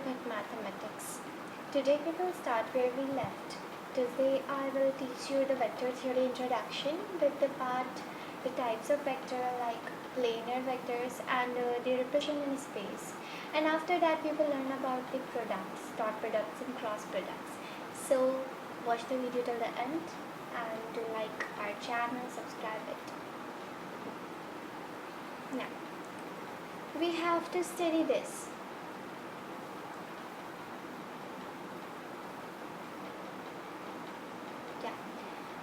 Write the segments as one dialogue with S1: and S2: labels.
S1: at mathematics. Today we will start where we left. Today I will teach you the vector theory introduction with the part, the types of vector like planar vectors and their representation in space. And after that we will learn about the products, dot products and cross products. So watch the video till the end and like our channel, subscribe it. Now we have to study this.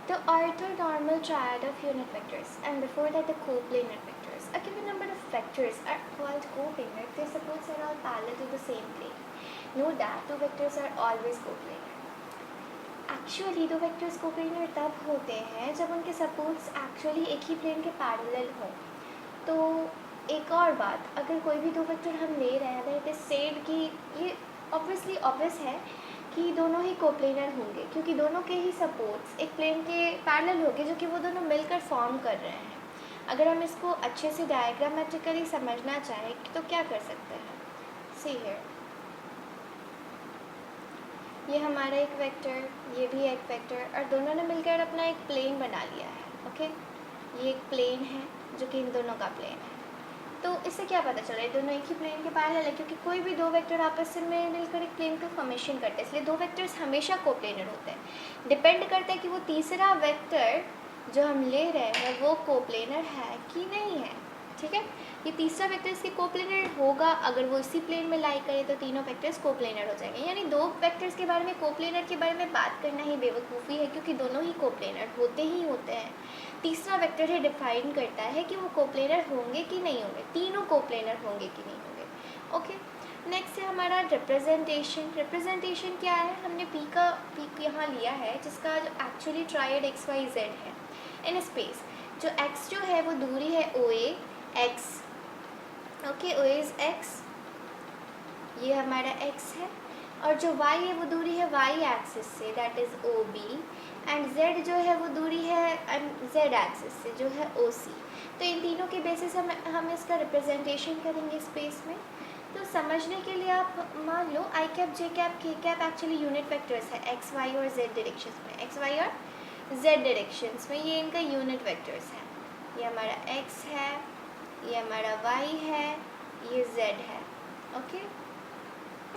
S1: The orthonormal triad of unit vectors, and before that the coplanar vectors. A given number of vectors are called coplanar if they suppose are all parallel to the same plane. Note that two vectors are always coplanar. Actually दो vectors coplanar तब होते हैं जब उनके supports actually एक ही plane के parallel हों. तो एक और बात, अगर कोई भी दो वेक्टर हम ले रहे हैं इट इज सेड कि ये ऑब्वियस है कि दोनों ही कोप्लेनर होंगे क्योंकि दोनों के ही सपोर्ट्स एक प्लेन के पैरेलल होंगे जो कि वो दोनों मिलकर फॉर्म कर रहे हैं. अगर हम इसको अच्छे से डायग्रामेट्रिकली समझना चाहें तो क्या कर सकते हैं. सी हियर, ये हमारा एक वेक्टर, ये भी एक वेक्टर और दोनों ने मिलकर अपना एक प्लेन बना लिया है. ओके, ये एक प्लेन है जो कि इन दोनों का प्लेन है. तो इससे क्या पता चल रहा है दोनों एक ही प्लेन के पैरेलल है क्योंकि कोई भी दो वेक्टर आपस में मिलकर एक प्लेन का फॉर्मेशन करते हैं. इसलिए दो वेक्टर्स हमेशा कोप्लेनर होते हैं. डिपेंड करता है कि वो तीसरा वेक्टर जो हम ले रहे हैं वो कोप्लेनर है कि नहीं है. ठीक है, ये तीसरा वेक्टर इसके कोप्लेनर होगा. अगर वो इसी प्लेन में लाई करे तो तीनों वेक्टर्स कोप्लेनर हो जाएंगे. यानी दो वेक्टर्स के बारे में, कोप्लेनर के बारे में बात करना ही बेवकूफ़ी है क्योंकि दोनों ही कोप्लेनर होते ही होते हैं. तीसरा वेक्टर ही डिफाइन करता है कि वो कोप्लेनर होंगे कि नहीं होंगे, तीनों कोप्लेनर होंगे कि नहीं होंगे. ओके, नेक्स्ट है हमारा रिप्रेजेंटेशन. रिप्रेजेंटेशन क्या है, हमने पी यहाँ लिया है जिसका जो actually triad x y z है इन स्पेस. जो एक्स जो है वो दूरी है O A X. Okay, O is X, ये हमारा एक्स है. और जो y है वो दूरी है y एक्सिस से, that is O B. And z जो है वो दूरी है z एक्सिस से जो है ओ सी. तो इन तीनों के बेसिस हम इसका रिप्रेजेंटेशन करेंगे स्पेस में. तो समझने के लिए आप मान लो आई कैप जे कैप के कैप एक्चुअली यूनिट वेक्टर्स है एक्स वाई और z डायरेक्शंस में. एक्स वाई और z डायरेक्शंस में ये इनका यूनिट वेक्टर्स है. ये हमारा x है, ये हमारा y है, ये z है. ओके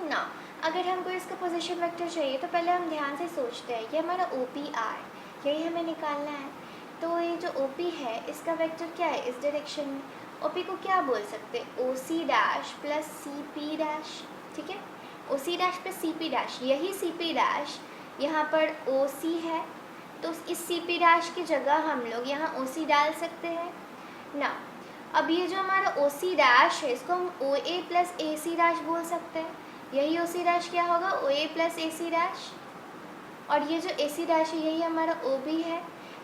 S1: ना, अगर हमको इसका पोजीशन वेक्टर चाहिए तो पहले हम ध्यान से सोचते हैं. ये हमारा ओ पी आर, यही हमें निकालना है. तो ये जो ओ पी है इसका वेक्टर क्या है इस डायरेक्शन में. ओ पी को क्या बोल सकते हैं, O C dash plus C P dash. ठीक है, O C dash plus C P dash. यही सी पी डैश यहाँ पर ओ सी है तो इस सी पी डैश की जगह हम लोग यहाँ ओ सी डाल सकते हैं ना. अब ये जो हमारा ओ सी डैश है इसको हम ओ A plus A C dash बोल सकते हैं. यही ओ सी डैश क्या होगा, ओ A plus A C dash. और ये जो ए सी डैश है यही हमारा ओ बी है.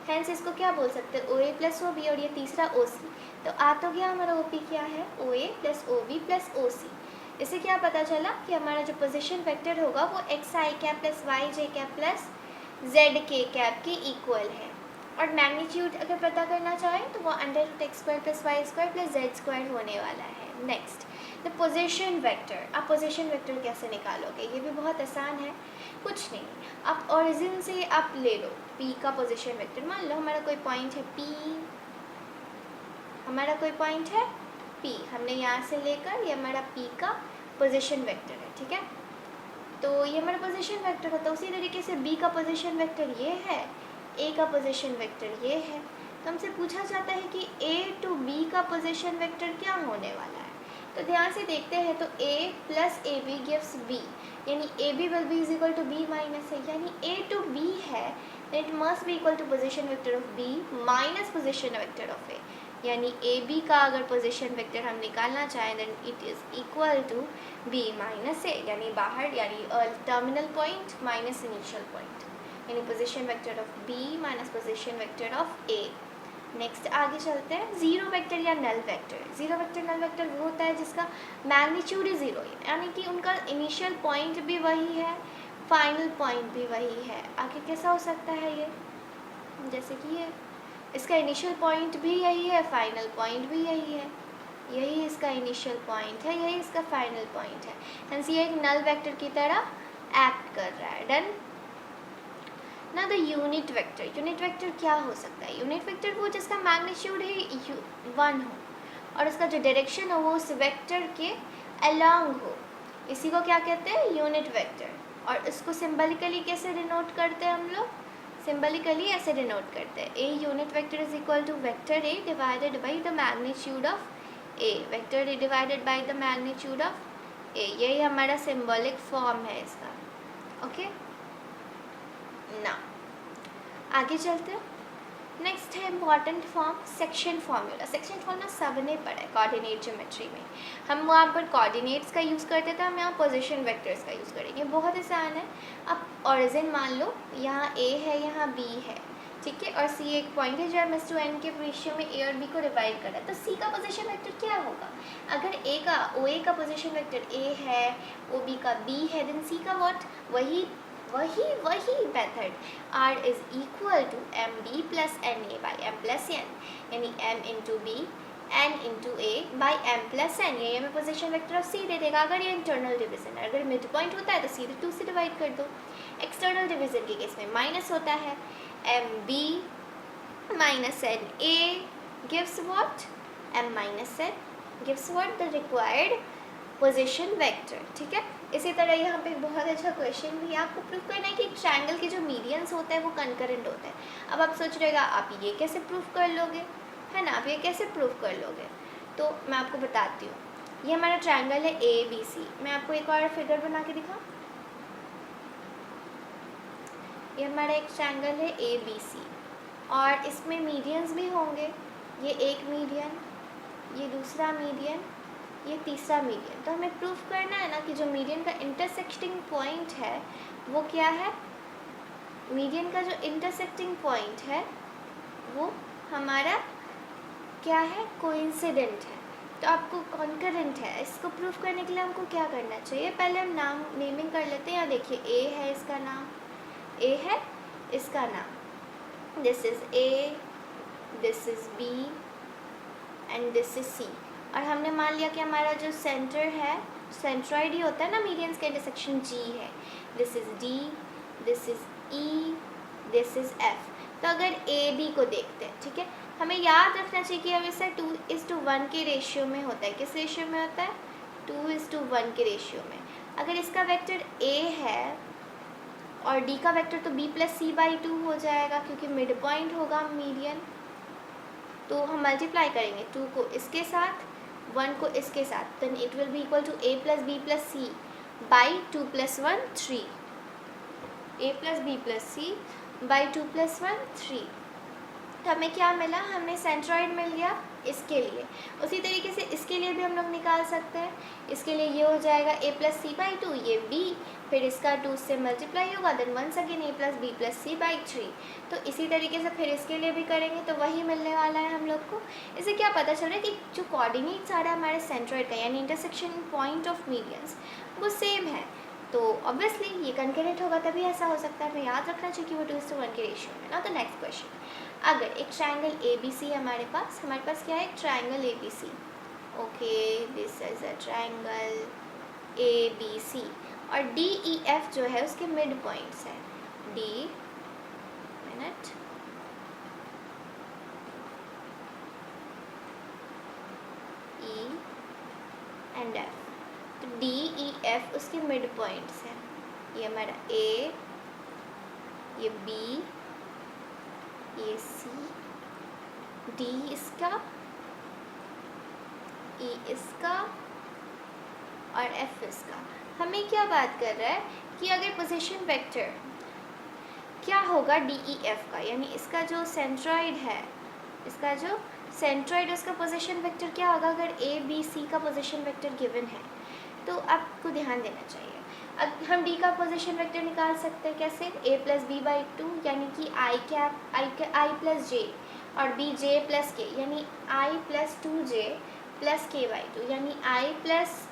S1: हैंस इसको क्या बोल सकते हैं, ओ ए प्लस ओ बी. और ये तीसरा ओ सी. तो आ तो गया हमारा ओ पी क्या है, O A plus O B plus O C. इससे क्या पता चला कि हमारा जो पोजीशन वेक्टर होगा वो x i cap plus y j cap plus z k cap के इक्वल है. और मैग्नीट्यूड अगर पता करना चाहें तो वो under root x square plus y square plus z square होने वाला है. Next the position vector. आप पोजीशन वेक्टर कैसे निकालोगे, ये भी बहुत आसान है. कुछ नहीं, आप ओरिजिन से आप ले लो P का पोजीशन वेक्टर. मान लो हमारा कोई पॉइंट है P, हमारा कोई पॉइंट है P, हमने यहाँ से लेकर ये हमारा P का पोजीशन वेक्टर है. ठीक है, तो ये हमारा पोजीशन वेक्टर होता है. उसी तरीके से B का पोजीशन वेक्टर ये है, A का पोजीशन वेक्टर ये है. तो हमसे पूछा जाता है कि A टू B का पोजीशन वेक्टर क्या होने वाला है. तो ध्यान से देखते हैं तो A plus A B gives B, यानी A B will be is equal to B minus A. यानी A टू B है it must be equal to position vector of B minus position vector of A. यानी A B का अगर position vector हम निकालना चाहें then it is equal to B minus A. यानी बाहर, यानी terminal point minus initial point, यानी position vector of B minus position vector of A. Next आगे चलते हैं. जीरो वेक्टर या null vector. Zero vector null vector वो होता है जिसका मैग्नीट्यूड ही ज़ीरो है, यानी कि उनका इनिशियल पॉइंट भी वही है, फाइनल पॉइंट भी वही है. आगे कैसा हो सकता है ये, जैसे कि ये इसका इनिशियल पॉइंट भी यही है, फाइनल पॉइंट भी यही है. यही इसका इनिशियल पॉइंट है, यही इसका फाइनल पॉइंट है। हेंस ये एक नल वेक्टर की तरह एक्ट कर रहा है। डन। ना द यूनिट वेक्टर क्या हो सकता है? यूनिट वेक्टर वो जिसका मैग्नीट्यूड है 1 हो और उसका जो डायरेक्शन हो वो उस वेक्टर के अलोंग हो, इसी को क्या कहते हैं? Unit vector. और इसको सिंबलिकली कैसे डिनोट करते हैं हम लोग? सिंबलिकली ऐसे डिनोट करते हैं, a unit vector is equal to vector A divided by the magnitude of A, vector A divided by the magnitude of A. यही हमारा सिंबॉलिक फॉर्म है इसका। ओके ना, आगे चलते हैं। नेक्स्ट है important form, section formula. Section formula सबने पढ़ा है कोऑर्डिनेट ज्योमेट्री में। हम वहाँ पर कोऑर्डिनेट्स का यूज़ करते थे, हम यहाँ पोजीशन वेक्टर्स का यूज़ करेंगे। बहुत आसान है। अब ऑरिजिन मान लो यहाँ ए है, यहाँ बी है, ठीक है, और सी एक पॉइंट है जो हम एस टू एन के रेशियो में ए और बी को डिवाइड कर रहा है। तो सी का पोजीशन वेक्टर क्या होगा? अगर ए का ओ ए का पोजीशन वेक्टर ए है, ओ बी का बी है, देन सी का व्हाट? वही method R is equal to M B plus N A by M plus N, यानी m into B n into A by M plus N. ये हमें position vector of C दे देगा। अगर ये internal division है, अगर मिड पॉइंट होता है तो सीधे 2 से डिवाइड कर दो। एक्सटर्नल डिवीजन के केस में माइनस होता है, M B minus N A gives what? m minus N gives what? The required position vector. ठीक है। इसी तरह यहाँ पे बहुत अच्छा क्वेश्चन भी है, आपको प्रूफ करना है कि एक ट्रायंगल के जो मीडियंस होते हैं वो कंकरेंट होते हैं। अब आप सोच रहेगा आप ये कैसे प्रूफ कर लोगे, है ना, आप ये कैसे प्रूफ कर लोगे? तो मैं आपको बताती हूँ। ये हमारा ट्रायंगल है ए बी सी। मैं आपको एक और फिगर बना के दिखाऊँ। ये हमारा एक ट्रायंगल है ए बी सी और इसमें मीडियंस भी होंगे। ये एक मीडियन, ये दूसरा मीडियन, ये तीसरा मीडियन। तो हमें प्रूफ करना है ना कि जो मीडियन का इंटरसेक्टिंग पॉइंट है वो क्या है? मीडियन का जो इंटरसेक्टिंग पॉइंट है वो हमारा क्या है? कोइंसिडेंट है। तो आपको कॉन्करेंट है। इसको प्रूफ करने के लिए हमको क्या करना चाहिए? पहले हम नाम नेमिंग कर लेते हैं। यहाँ देखिए ए है, इसका नाम ए है, इसका नाम this is A, this is B and this is C. और हमने मान लिया कि हमारा जो सेंटर है, सेंट्रॉइड ही होता है ना मीडियंस का इंटरसेक्शन जी है। This is D, this is E, this is F. तो अगर ए बी को देखते हैं, ठीक है, हमें याद रखना चाहिए कि हमेशा 2:1 के रेशियो में होता है। किस रेशियो में होता है? 2:1 के रेशियो में। अगर इसका वेक्टर ए है और डी का वेक्टर तो b प्लस सी बाई 2 हो जाएगा, क्योंकि मिड पॉइंट होगा मीडियन। तो हम मल्टीप्लाई करेंगे 2 को इसके साथ, 1 को इसके साथ, then it will be equal to a plus B plus C by 2 plus 1 3। a plus B plus C by 2 plus 1 3। तो हमें क्या मिला? हमें सेंट्रॉइड मिल गया इसके लिए। उसी तरीके से इसके लिए भी हम लोग निकाल सकते हैं। इसके लिए ये हो जाएगा a प्लस सी बाई 2, ये b, फिर इसका 2 से मल्टीप्लाई होगा, then once again a plus B plus C by 3। तो इसी तरीके से फिर इसके लिए भी करेंगे तो वही मिलने वाला है हम लोग को। इससे क्या पता चल रहा है कि जो कोऑर्डिनेट्स आ रहा है हमारे सेंट्रॉइड का, यानी इंटरसेक्शन पॉइंट ऑफ मीडियंस, वो सेम है। तो ऑब्वियसली ये कंकरेंट होगा, तभी ऐसा हो सकता है। हमें याद रखना चाहिए कि वो 2:1 के रेशियो में ना। तो नेक्स्ट क्वेश्चन, अगर एक ट्रायंगल ए बी सी है हमारे पास क्या है? एक triangle A B C. Okay, this is a triangle A B C और डी ई एफ जो है उसके मिड पॉइंट्स हैं। डी मिनट ई एंड एफ। तो डी ई एफ उसके मिड पॉइंट्स हैं। ये हमारा ए, ये बी, ये सी, डी इसका, ई इसका और एफ इसका। हमें क्या बात कर रहा है कि अगर पोजीशन वेक्टर क्या होगा डी ई एफ का, यानी इसका जो सेंट्रॉइड है, इसका जो सेंट्रॉइड उसका पोजीशन वेक्टर क्या होगा अगर ए बी सी का पोजीशन वेक्टर गिवन है। तो आपको ध्यान देना चाहिए। अब हम डी का पोजीशन वेक्टर निकाल सकते हैं कैसे? a प्लस बी बाई 2, यानी कि आई प्लस जे, और बी जे प्लस के, यानी आई प्लस 2j प्लस के बाई 2, यानी आई प्लस,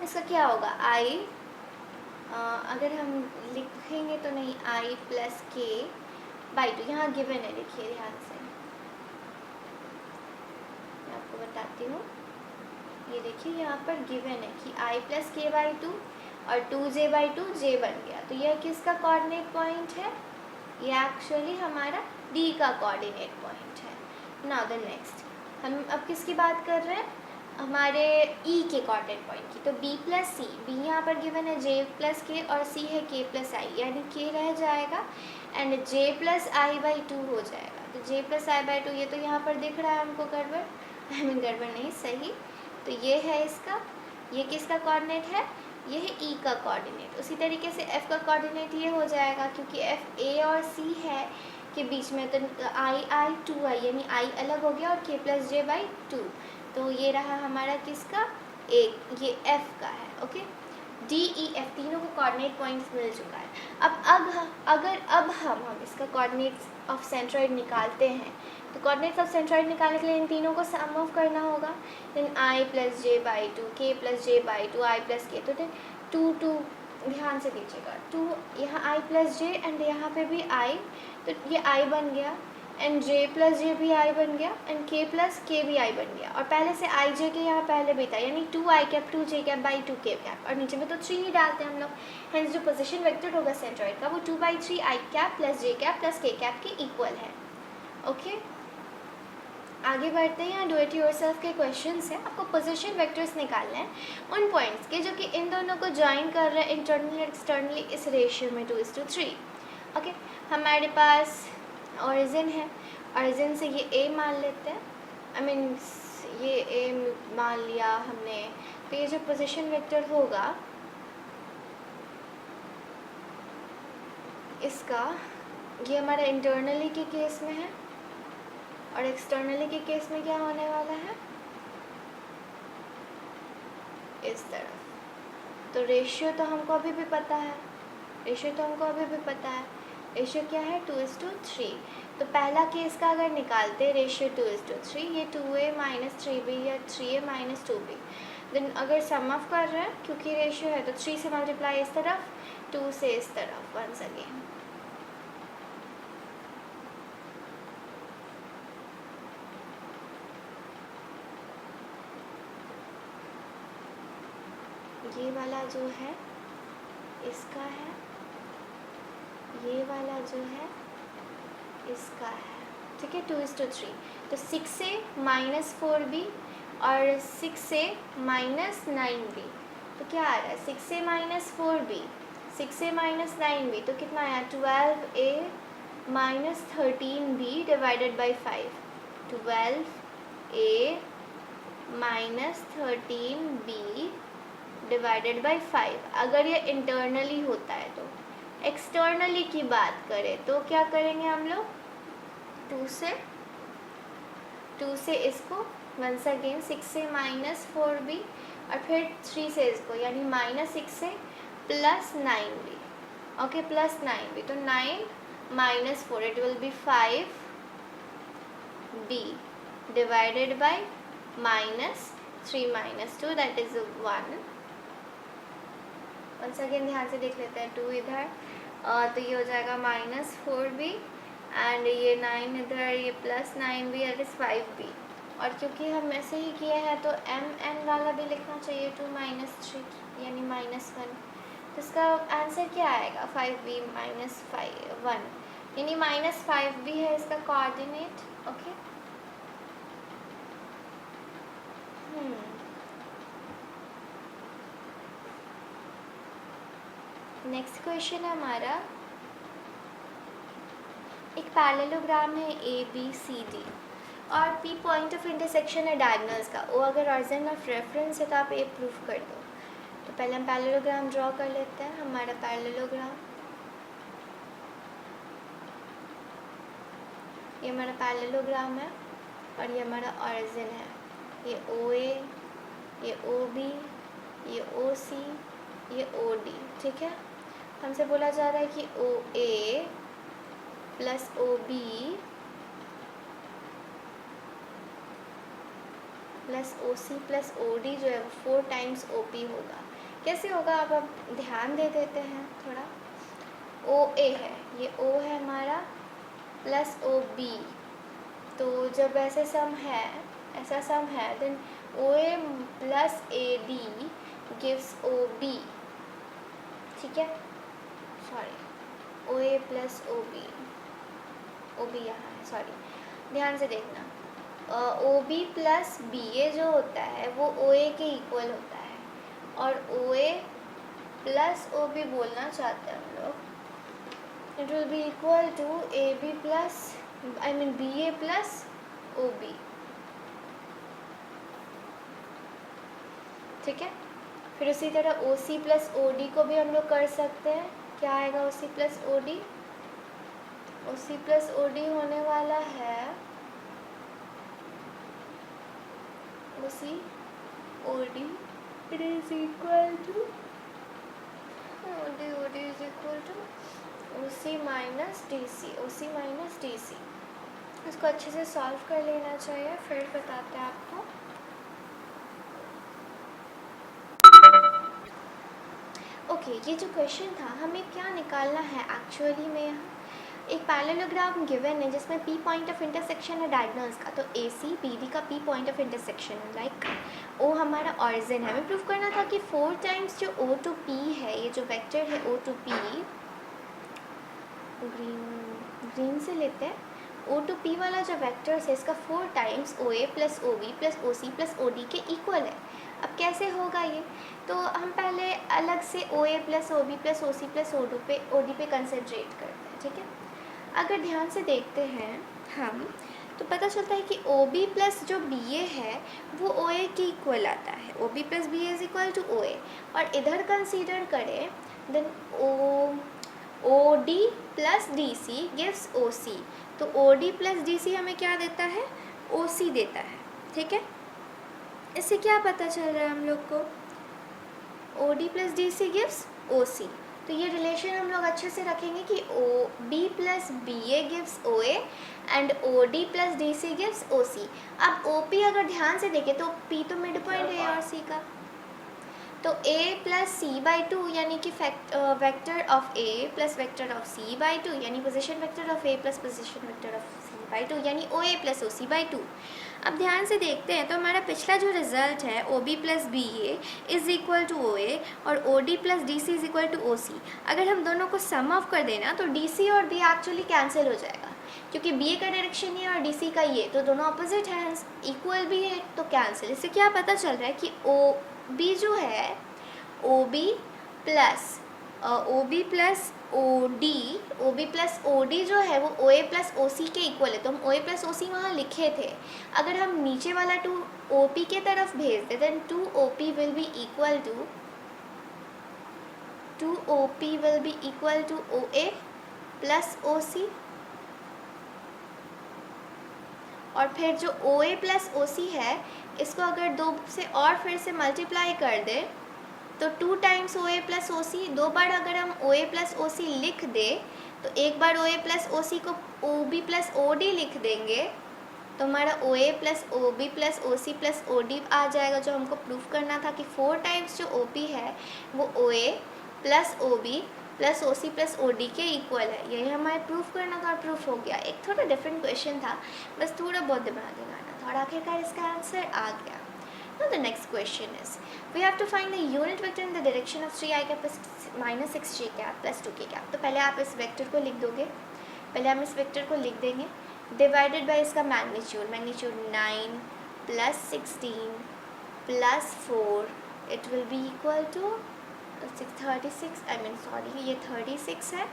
S1: इसका क्या होगा? आई, अगर हम लिखेंगे तो नहीं, आई प्लस के बाई 2, यहाँ गिवन है, देखिए ध्यान से मैं आपको बताती हूँ। ये देखिए यहाँ पर गिवन है कि i प्लस के बाई टू और 2j/2 j बन गया। तो यह किसका कोऑर्डिनेट पॉइंट है? ये एक्चुअली हमारा d का कोऑर्डिनेट पॉइंट है। नाउ द नेक्स्ट, हम अब किसकी बात कर रहे हैं? हमारे e के कोऑर्डिनेट पॉइंट की। तो b प्लस सी, b यहाँ पर गिवन है j प्लस के और c है k प्लस आई, यानी k रह जाएगा and j plus I by two हो जाएगा। तो j plus I by two, ये तो यहाँ पर दिख रहा है हमको गड़बड़, गड़बड़ नहीं, सही। तो ये है इसका, ये किसका कोऑर्डिनेट है? ये है e का कोऑर्डिनेट। उसी तरीके से f का कोऑर्डिनेट ये हो जाएगा, क्योंकि f a और c है के बीच में, तो i 2i यानी i अलग हो गया और k plus J by to. तो ये रहा हमारा किसका? एक, ये f का है। ओके, d e f तीनों को कोऑर्डिनेट पॉइंट्स मिल चुका है। अब हम इसका कोऑर्डिनेट्स ऑफ सेंट्रॉइड निकालते हैं, तो कोऑर्डिनेट्स ऑफ सेंट्रॉइड निकालने के लिए इन तीनों को सम ऑफ करना होगा। Then i plus J by two, K plus J by two, I plus K, तो देन 2 ध्यान से दीजिएगा, 2 यहाँ i प्लस जे एंड यहाँ पे भी i, तो ये i बन गया एंड j प्लस जे भी i बन गया एंड k प्लस के भी i बन गया। और पहले से i j के यहाँ पहले भी था, यानी 2i cap 2j cap by 2k cap, और नीचे में तो 3 ही डालते हैं हम लोग। हेंस जो पोजीशन वेक्टर होगा सेंट्रॉइड का वो 2/3 i cap plus j cap plus k cap के इक्वल है। ओके, आगे बढ़ते हैं। यहाँ डू इट योरसेल्फ के क्वेश्चंस हैं, आपको पोजीशन वेक्टर्स निकालना है उन पॉइंट्स के जो कि इन दोनों को ज्वाइन कर रहे हैं इंटरनली एक्सटर्नली इस रेशियो में 2:3। ओके, हमारे पास ओरिजिन है, ओरिजिन से ये a मान लेते हैं, ये a मान लिया हमने। तो ये जो पोजीशन वेक्टर होगा इसका, ये हमारा इंटरनली के केस में है और एक्सटर्नली के केस में क्या होने वाला है? इस तरफ। तो रेशियो तो हमको अभी भी पता है, रेशियो क्या है? 2:3। तो पहला केस का अगर निकालते रेशियो 2:3, ये 2a माइनस 3b या 3a माइनस 2b। देन अगर सम ऑफ कर रहे हैं, क्योंकि रेशियो है तो 3 से मल्टीप्लाई इस तरफ, 2 से इस तरफ। वंस अगेन ये वाला जो है इसका है, ये वाला जो है इसका है, ठीक है। 2:3, तो 6a माइनस 4b और 6a माइनस 9b, तो क्या आ रहा है? 6a minus 4b, 6a minus 9b, तो कितना आया? 12a minus 13b divided by 5। 12a minus 13b divided by 5। अगर ये इंटरनली होता है तो। एक्सटर्नली की बात करें तो क्या करेंगे हम लोग? 2 से इसको, वंस अगेन 6 से माइनस 4b और फिर 3 से इसको, यानी माइनस 6 से plus 9b। Okay, plus 9b, तो 9 minus 4, it will be 5b divided by minus 3 minus 2, that is 1। Once again ध्यान से देख लेते हैं, 2 इधर, तो ये हो जाएगा माइनस 4b एंड ये 9 इधर, ये plus 9b, that is 5b। और क्योंकि हम ऐसे ही किए हैं तो mn वाला भी लिखना चाहिए, 2 माइनस 3 यानी माइनस 1। तो इसका आंसर क्या आएगा? 5b माइनस 1, यानी माइनस 5b है इसका कोऑर्डिनेट। ओके, नेक्स्ट क्वेश्चन है हमारा, एक पैरेललोग्राम है ABCD और P पॉइंट ऑफ इंटरसेक्शन है डायगोनल्स का, O अगर ऑरिजिन ऑफ रेफरेंस है तो आप A प्रूफ कर दो। तो पहले हम पैरेललोग्राम ड्रॉ कर लेते हैं। हमारा पैरेललोग्राम, ये हमारा पैरेललोग्राम है और ये हमारा ऑरिजिन है। ये OA, ये OB, ये OC, ये OD, ठीक है। हमसे बोला जा रहा है कि OA plus OB plus OC plus OD जो है वो 4 टाइम्स OP होगा। कैसे होगा आप ध्यान दे देते हैं थोड़ा। OA है, ये O है हमारा, प्लस OB, तो जब ऐसा सम है then OA plus AD gives OB, ठीक है, सॉरी OA प्लस OB यहाँ है, सॉरी, ध्यान से देखना, OB प्लस BA जो होता है वो OA के इक्वल होता है, और OA प्लस OB बोलना चाहते हैं हम लोग, it will be equal to AB plus BA plus OB, ठीक है। फिर उसी तरह OC प्लस OD को भी हम लोग कर सकते हैं, क्या आएगा OC plus OD, OC plus OD होने वाला है OC OD it is equal to OD is equal to OC minus DC, इसको अच्छे से सॉल्व कर लेना चाहिए, फिर बताते हैं आपको। ओके, ये जो क्वेश्चन था हमें क्या निकालना है एक्चुअली में, यहाँ एक पैरेललोग्राम गिवन है जिसमें P पॉइंट ऑफ इंटरसेक्शन है डायगोनल्स का, तो AC BD का P पॉइंट ऑफ इंटरसेक्शन है, लाइक O हमारा ऑरिजिन है। हमें प्रूव करना था कि 4 टाइम्स जो O to P है, ये जो वेक्टर है O to P, ग्रीन से लेते हैं, O to P वाला जो वेक्टर है इसका 4 times OA plus OB plus OC plus OD के इक्वल है। अब कैसे होगा ये, तो हम पहले अलग से OA plus OB plus OC plus OD पे कंसंट्रेट करते हैं, ठीक है। अगर ध्यान से देखते हैं हम, तो पता चलता है कि OB प्लस जो BA है वो OA के इक्वल आता है, OB plus BA is equal to OA, और इधर कंसीडर करें then OD plus DC gives OC, तो OD प्लस DC हमें क्या देता है, OC देता है, ठीक है। इससे क्या पता चल रहा है हम लोग को, OD plus DC gives OC, तो ये रिलेशन हम लोग अच्छे से रखेंगे कि OB plus BA gives OA and OD plus DC gives OC। अब OP अगर ध्यान से देखें तो P तो मिड पॉइंट है और C का, तो A प्लस C/2 यानी कि vector of A plus vector of C/2 यानी position vector of A plus position vector of C/2 यानी OA प्लस OC/2। अब ध्यान से देखते हैं तो हमारा पिछला जो रिजल्ट है OB plus BA is equal to OA और OD plus DC is equal to OC, अगर हम दोनों को सम ऑफ कर देना तो DC और B एक्चुअली कैंसिल हो जाएगा, क्योंकि BA का डायरेक्शन ये और DC का ये, तो दोनों अपोजिट हैं, इक्वल भी है तो कैंसिल। इससे क्या पता चल रहा है कि OB जो है OB प्लस OD जो है वो OA प्लस OC के इक्वल है, तो हम OA प्लस OC वहाँ लिखे थे, अगर हम नीचे वाला 2 OP के तरफ भेज दें then 2OP will be equal to OA plus OC, और फिर जो OA प्लस OC है इसको अगर 2 से और फिर से मल्टीप्लाई कर दे तो 2 टाइम्स OA प्लस OC, 2 बार अगर हम OA प्लस OC लिख दे तो एक बार OA प्लस OC को OB प्लस OD लिख देंगे, तो हमारा OA plus OB plus OC plus OD आ जाएगा, जो हमको प्रूफ करना था कि 4 टाइम्स जो OP है वो OA plus OB plus OC plus OD के इक्वल है। यही हमारे प्रूफ करना था और प्रूफ हो गया। एक थोड़ा डिफरेंट क्वेश्चन था, बस थोड़ा बहुत दिमाग लगाना था और आखिरकार इसका आंसर आ गया। Now the next question is, we have to find the unit vector in the direction of 3i cap plus minus 6j cap plus 2k cap। तो पहले आप इस वेक्टर को लिख दोगे, पहले हम इस वेक्टर को लिख देंगे डिवाइडेड बाय इसका magnitude 9 plus 16 plus 4, it will be equal to 36, ये 36 है,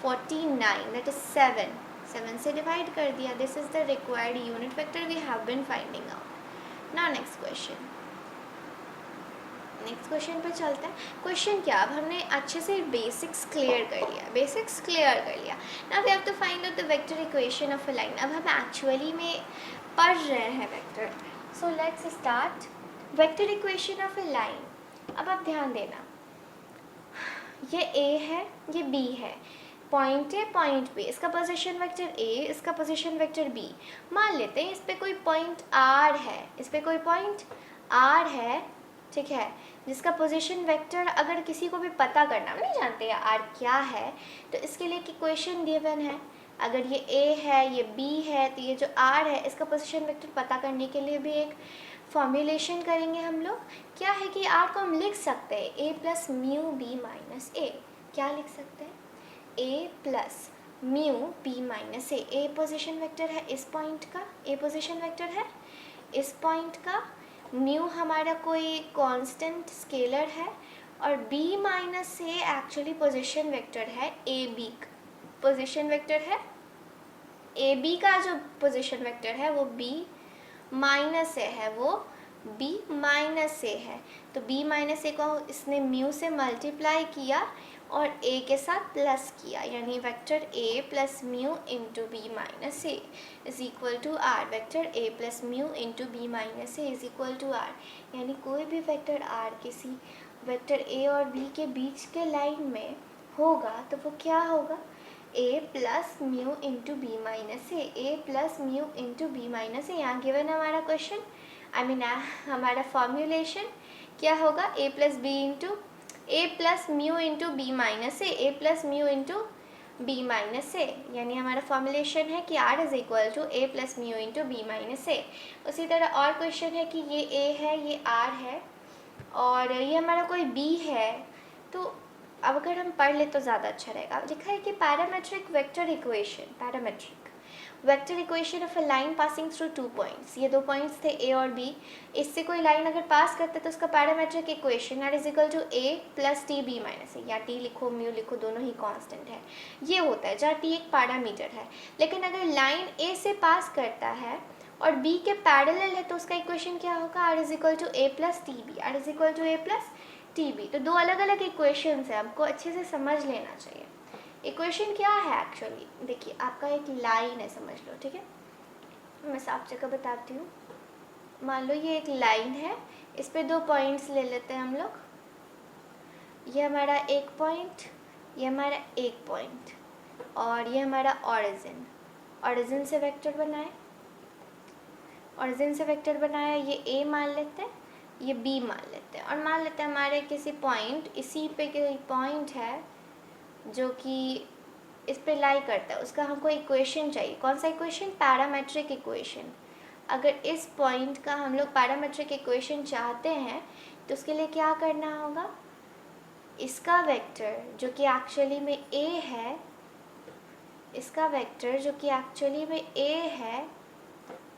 S1: 49 दैट इज 7 से डिवाइड कर दिया। This is the required unit vector we have been finding out. Now next question पे चलते हैं। क्वेश्चन क्या, अब हमने अच्छे से बेसिक्स क्लियर कर लिया। Now we have to find out the vector equation of a line. अब हम एक्चुअली में पढ़ रहे हैं vector, so let's start vector equation of a line. अब आप ध्यान देना, ये A है, ये B है, पॉइंट ए पॉइंट बी, इसका पोजीशन वेक्टर A, इसका पोजीशन वेक्टर B। मान लेते हैं इस पे कोई पॉइंट R है, ठीक है, जिसका पोजीशन वेक्टर अगर किसी को भी पता करना, हम नहीं जानते R क्या है, तो इसके लिए इक्वेशन गिवन है। अगर ये A है, ये B है, तो ये जो R है इसका पोजीशन वेक्टर पता करने के लिए भी एक फॉर्मुलेशन करेंगे हम लोग। क्या है कि आर को हम लिख सकते हैं ए प्लस म्यू बी माइनस ए। क्या लिख सकते हैं? ए plus mu B minus A. A position vector है इस पॉइंट का, ए पोजिशन वेक्टर है इस पॉइंट का, म्यू हमारा कोई कांस्टेंट स्केलर है, और बी माइनस ए एक्चुअली पोजिशन वेक्टर है ए बी। पोजिशन वेक्टर है ए बी का, जो पोजिशन वेक्टर है वो बी माइनस ए है, वो b माइनस ए है। तो b माइनस ए को इसने म्यू से मल्टीप्लाई किया और a के साथ प्लस किया, यानी vector a plus mu into B minus a is equal to r. Vector a plus mu into B minus a is equal to r, यानी कोई भी वेक्टर r किसी वेक्टर a और b के बीच के लाइन में होगा तो वो क्या होगा? a plus mu into B minus A. A plus mu into B minus A, यहाँ गिवन हमारा क्वेश्चन, हमारा फॉर्म्यूलेशन क्या होगा? A plus B into A plus mu into B minus A, A plus mu into B minus A, यानी हमारा formulation है कि r is equal to A plus mu into B minus A. उसी तरह और question है कि ये a है, ये r है और ये हमारा कोई b है। तो अब अगर हम पढ़ ले तो ज़्यादा अच्छा रहेगा। लिखा है कि parametric vector equation, parametric vector equation of a line passing through 2 points. ये 2 पॉइंट्स थे ए और बी, इससे कोई लाइन अगर पास करते तो उसका parametric equation R is equal to A plus T B minus A, या टी लिखो म्यू लिखो दोनों ही कांस्टेंट है, ये होता है जहाँ टी एक पैरामीटर है। लेकिन अगर लाइन ए से पास करता है और बी के पैरेलल है तो उसका इक्वेशन क्या होगा? Are is equal to A plus T b, are is equal to A plus T b. तो दो अलग अलग इक्वेशंस है, हमको अच्छे से समझ लेना चाहिए। इक्वेशन क्या है एक्चुअली? देखिए आपका एक लाइन है, समझ लो, ठीक है। मैं साफ जगह बताती हूँ। मान लो ये एक लाइन है, इस पे 2 पॉइंट्स ले लेते हैं हम लोग। ये हमारा एक पॉइंट, ये हमारा एक पॉइंट, और ये हमारा ऑरिजिन। ऑरिजिन से वेक्टर बनाए, ऑरिजिन से वेक्टर बनाया, ये ए मान लेते हैं, ये बी मान लेते हैं, और मान लेते हैं हमारे किसी पॉइंट, इसी पे कोई पॉइंट है जो कि इस पे लाई करता है, उसका हमको इक्वेशन चाहिए। कौन सा इक्वेशन? Parametric equation. अगर इस पॉइंट का हम लोग पैरामेट्रिक इक्वेशन चाहते हैं तो उसके लिए क्या करना होगा? इसका वेक्टर जो कि एक्चुअली में a है, इसका वेक्टर जो कि एक्चुअली में a है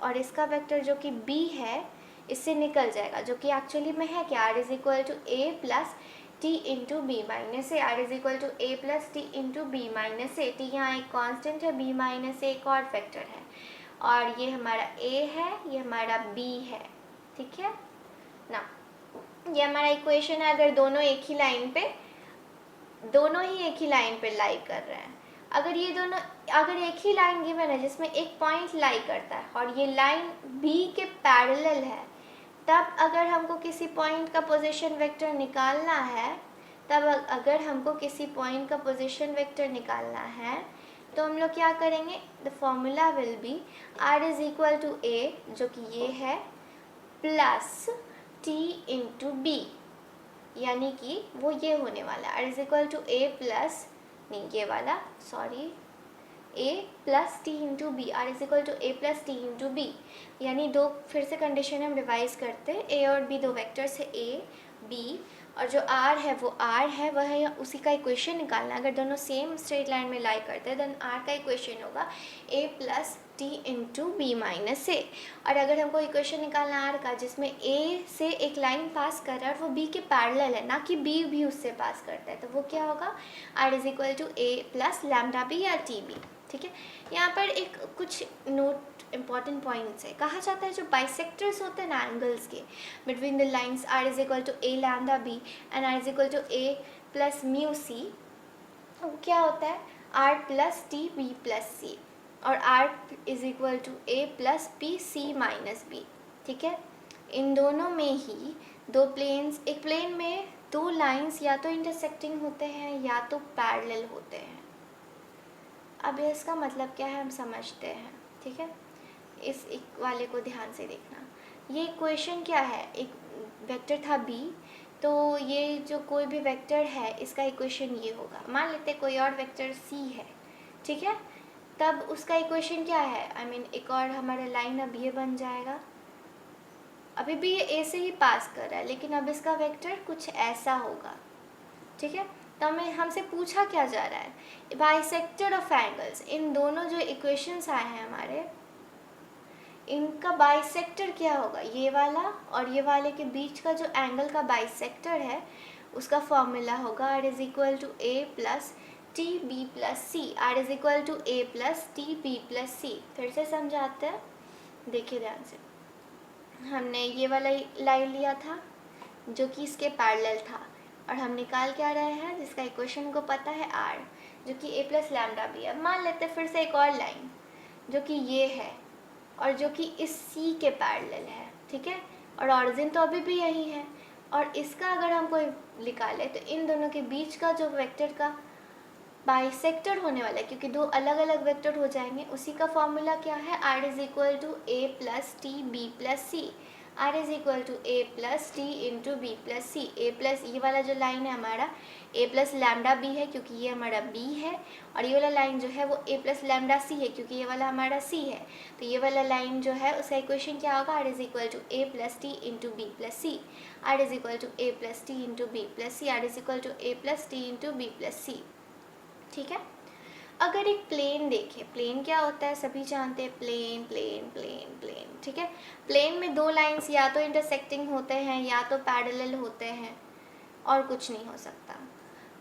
S1: और इसका वेक्टर जो कि b है, इससे निकल जाएगा, जो कि एक्चुअली में है कि r is equal to a plus T into B minus a. R is equal to A plus T into B minus a. T यहाँ एक कांस्टेंट है, बी माइनस ए एक और फैक्टर है, और ये हमारा ए है, ये हमारा बी है, ठीक है ना। ये हमारा इक्वेशन है अगर दोनों एक ही लाइन पे लाई कर रहे हैं। अगर ये दोनों, अगर एक ही लाइन गिवन है जिसमें एक पॉइंट लाई करता है और ये लाइन बी के पैरेलल है, तब अगर हमको किसी पॉइंट का पोजीशन वेक्टर निकालना है, तो हम लोग क्या करेंगे? The formula will be are is equal to A, जो कि ये है, प्लस टी इंटू बी, यानी कि वो ये होने वाला है, r is equal to A plus, नहीं ये वाला, sorry, a plus T into b, are is equal to A plus T into b. यानी दो, फिर से कंडीशन हम रिवाइज करते हैं, a और b दो वेक्टर्स है a b, और जो r है वो r है, वह है उसी का इक्वेशन निकालना। अगर दोनों सेम स्ट्रेट लाइन में लाई करते हैं देन r का इक्वेशन होगा a plus T into B minus A. और अगर हमको इक्वेशन निकालना r का जिसमें a से एक लाइन पास कर रहा है और वो b के पैरेलल है, ना कि b भी उससे पास करता है, तो वो क्या होगा? r is equal to a plus lambda b या टी बी, ठीक है। यहाँ पर एक कुछ नोट इम्पॉर्टेंट पॉइंट्स है। कहा जाता है जो बाइसेक्टर्स होते हैं ना एंगल्स के, between the lines R is equal to A lambda B and R is equal to A plus mu C, वो क्या होता है? R plus T B plus C, और R is equal to A plus P C minus B, ठीक है। इन दोनों में ही दो प्लेन्स, एक प्लेन में दो लाइंस या तो इंटरसेक्टिंग होते हैं या तो पैरेलल होते हैं। अब इसका मतलब क्या है हम समझते हैं, ठीक है। इस एक वाले को ध्यान से देखना। ये इक्वेशन क्या है? एक वेक्टर था b, तो ये जो कोई भी वेक्टर है इसका इक्वेशन ये होगा। मान लेते हैं कोई और वेक्टर c है, ठीक है, तब उसका इक्वेशन क्या है? एक और हमारा लाइन अब ये बन जाएगा, अभी भी ये ए से ही पास कर रहा है, लेकिन अब इसका वेक्टर कुछ ऐसा होगा, ठीक है। तो हमें हमसे पूछा क्या जा रहा है, बाइसेक्टर ऑफ एंगल्स, इन दोनों जो इक्वेशंस आए हैं हमारे, इनका बाइसेक्टर क्या होगा, ये वाला और ये वाले के बीच का जो एंगल का बाइसेक्टर है उसका फॉर्मूला होगा are is equal to A plus T B plus C, are is equal to A plus T B plus C. फिर से समझाते हैं, देखिए ध्यान से। हमने ये वाला लाइन लिया था जो कि इसके पैरेलल था, और हम निकाल क्या रहे हैं, जिसका इक्वेशन को पता है आर, जो कि ए प्लस लैम्डा भी है। मान लेते फिर से एक और लाइन जो कि ये है और जो कि इस सी के पैरेलल है, ठीक है, और ऑरिजिन तो अभी भी यही है। और इसका अगर हम कोई निकालें तो इन दोनों के बीच का जो वेक्टर का बाइसेक्टर होने वाला है, क्योंकि दो अलग अलग वेक्टर हो जाएंगे, उसी का फॉर्मूला क्या है, r is equal to A plus T B plus C, are is equal to A plus T into B plus c. A plus ये वाला जो लाइन है हमारा ए प्लस लैम्डा बी है, क्योंकि ये हमारा बी है, और ये वाला लाइन जो है वो ए प्लस लैम्डा सी है, क्योंकि ये वाला हमारा सी है। तो ये वाला लाइन जो है उसका इक्वेशन क्या होगा, are is equal to A plus T into B plus C, are is equal to A plus T into B plus C, are is equal to A plus T into B plus C, ठीक है। अगर एक plane देखें, plane क्या होता है सभी जानते हैं, प्लेन प्लेन प्लेन प्लेन, ठीक है। प्लेन में दो लाइंस या तो इंटरसेक्टिंग होते हैं या तो पैरेलल होते हैं, और कुछ नहीं हो सकता।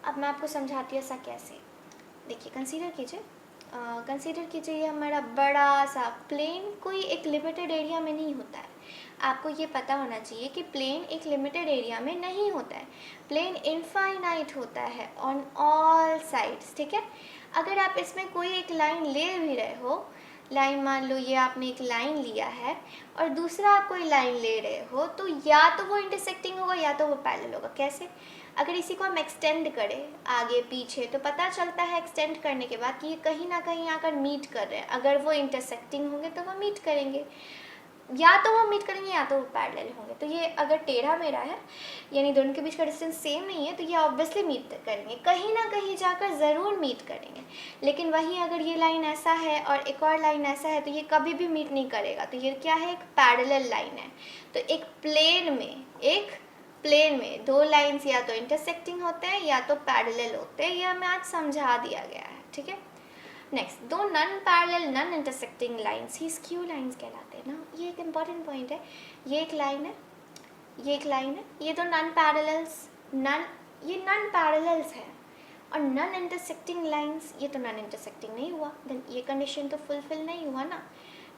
S1: अब मैं आपको समझाती हूँ ऐसा कैसे। देखिए कंसीडर कीजिए ये हमारा बड़ा सा प्लेन कोई एक लिमिटेड एरिया में नहीं होता है। आपको ये पता होना चाहिए कि प्लेन एक लिमिटेड एरिया में नहीं होता है, प्लेन इनफाइनाइट होता है ऑन ऑल साइड्स, ठीक है। अगर आप इसमें कोई एक लाइन ले भी रहे हो, लाइन मान लो ये आपने एक लाइन लिया है और दूसरा आप कोई लाइन ले रहे हो, तो या तो वो इंटरसेक्टिंग होगा या तो वो पैरेलल होगा। कैसे, अगर इसी को हम एक्सटेंड करें आगे पीछे तो पता चलता है एक्सटेंड करने के बाद कि ये कहीं ना कहीं आकर मीट कर रहे हैं। अगर वो इंटरसेक्टिंग होंगे तो वो मीट करेंगे, या तो वो मीट करेंगे या तो वो पैरेलल होंगे। तो ये अगर टेढ़ा मेढ़ा है, यानी दोनों के बीच का डिस्टेंस सेम नहीं है, तो ये ऑब्वियसली मीट करेंगे, कहीं ना कहीं जाकर ज़रूर मीट करेंगे। लेकिन वहीं अगर ये लाइन ऐसा है और एक और लाइन ऐसा है तो ये कभी भी मीट नहीं करेगा। तो ये क्या है, एक पैरेलल लाइन है। तो एक प्लेन में दो लाइन्स या तो इंटरसेक्टिंग होते हैं या तो पैरेलल होते हैं, ये हमें आज समझा दिया गया है, ठीक है। नेक्स्ट, दो non parallel non intersecting lines ही स्क्यू लाइन्स कहलाते हैं ना। ये एक इम्पॉर्टेंट पॉइंट है। ये एक लाइन है, ये एक लाइन है, ये दो नन पैरेलल्स है, और नन इंटरसेक्टिंग लाइन्स, ये तो नन इंटरसेक्टिंग नहीं हुआ, देन ये कंडीशन तो फुलफिल नहीं हुआ ना।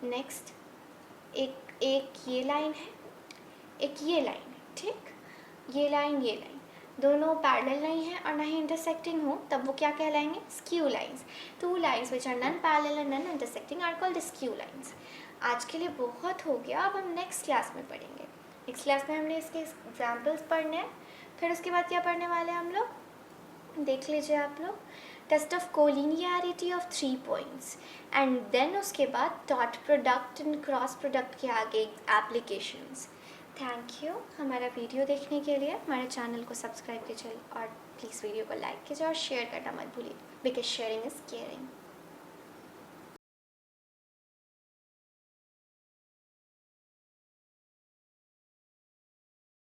S1: नेक्स्ट, एक ये लाइन है, एक ये लाइन है, ठीक। ये लाइन दोनों पैरेलल नहीं है और ना ही इंटरसेक्टिंग हो, तब वो क्या कहलाएंगे, skew lines. Two lines which are non parallel and non intersecting are called skew lines. आज के लिए बहुत हो गया, अब हम नेक्स्ट क्लास में पढ़ेंगे। नेक्स्ट क्लास में हमने इसके एग्जाम्पल्स पढ़ने हैं, फिर उसके बाद क्या पढ़ने वाले हैं हम लोग, देख लीजिए आप लोग, test of collinearity of 3 points, and then उसके बाद dot product and cross product के आगे एप्लीकेशंस। थैंक यू हमारा वीडियो देखने के लिए। हमारे चैनल को सब्सक्राइब कीजिए और प्लीज़ वीडियो को लाइक कीजिए और शेयर करना मत भूलिए, बिकॉज शेयरिंग इज़ केयरिंग।